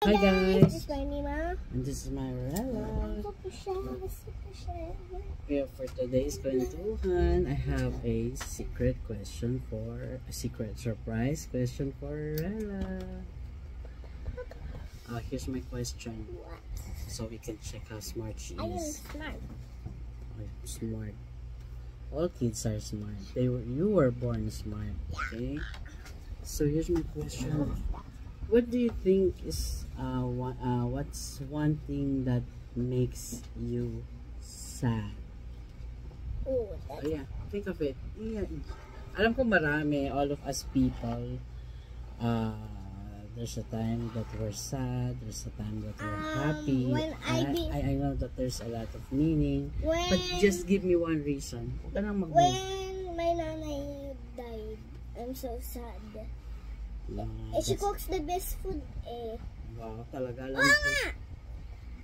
Hi guys, this is my Nima. and this is my Rella. Super shy. Yeah, for today's kwentuhan, I have a secret surprise question for Rella. Here's my question, What? so we can check how smart she I am is. smart. Oh, smart. All kids are smart. You were born smart. Okay. So here's my question. What do you think is what's one thing that makes you sad? Oh, Oh yeah, think of it. Yeah. Alam ko marami, all of us people, there's a time that we're sad, there's a time that we're happy. when I know that there's a lot of meaning, but just give me one reason. Huwag ka nang mag-move. When my nanay died, I'm so sad. She cooks the best food Wow, talaga alam ko.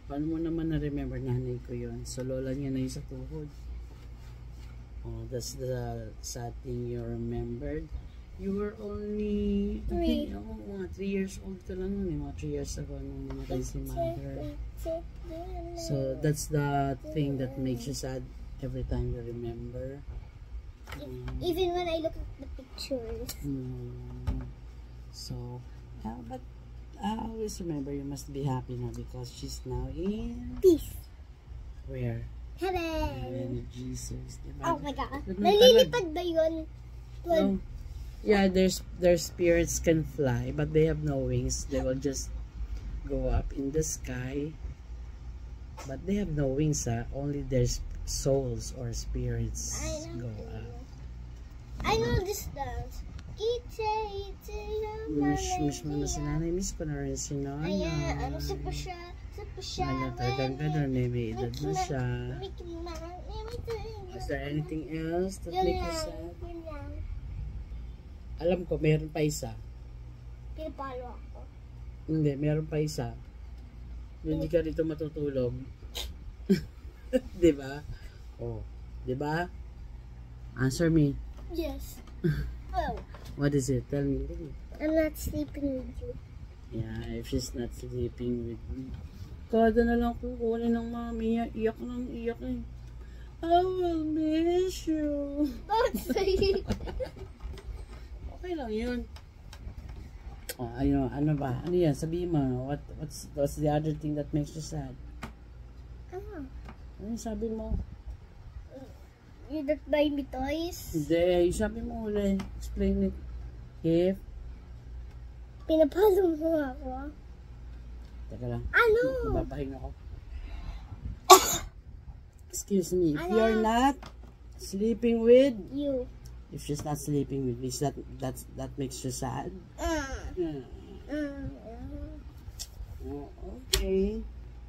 Paano mo naman na-remember nanay ko yun? So, lola niya na yun sa tuhod. Oh, that's the sad thing you remembered. You were only 3 years old ka lang nun. Mga 3 years ago nung namatay si mother. So, that's the thing that makes you sad every time you remember. Even when I look at the pictures. So, but I always remember you must be happy now because she's now in Peace. where? Heaven. In Jesus. Diba? Oh my God. Nalilipad ba yun? No. Yeah, their spirits can fly, but they have no wings. They will just go up in the sky. But they have no wings, only their souls or spirits go up. I know this dance. Miss mo na si nanay. Miss ko na rin si nanay. Ayan, ano super siya. Talagang gano'n, may edad na siya. Is there anything else that makes you sad? Alam ko, meron pa isa. Pinapalo ako. Hindi, meron pa isa. Hindi ka rito matutulog. Diba? Oh, diba? Answer me. Yes. Oh. What is it? Tell me. I'm not sleeping with you. Yeah, if she's not sleeping with me. Kada na lang kukunin ng mami. Iyak nang iyak eh. I will miss you. Don't say it. Okay lang yun. Oh, ano ba? Ano yan? Sabihin mo. What's the other thing that makes you sad? Ano sabi mo? You don't buy me toys? Hindi. Sabi mo uli. Explain it. If? Pinapalo mo ako. Teka lang. Ano? Mapapahinga ko. Excuse me. If you're not sleeping with... You. If she's not sleeping with me, that makes you sad? Oh, okay.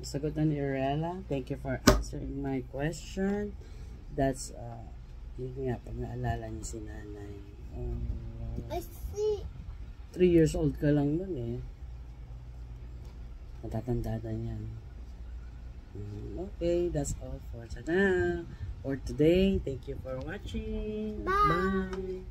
Sagot na ni Rella. Thank you for answering my question. That's, yun nga, pag naalala niyo si nanay. I see. 3 years old ka lang nun eh. Matatanda na yan. Okay, that's all for today. Thank you for watching. Bye. Bye.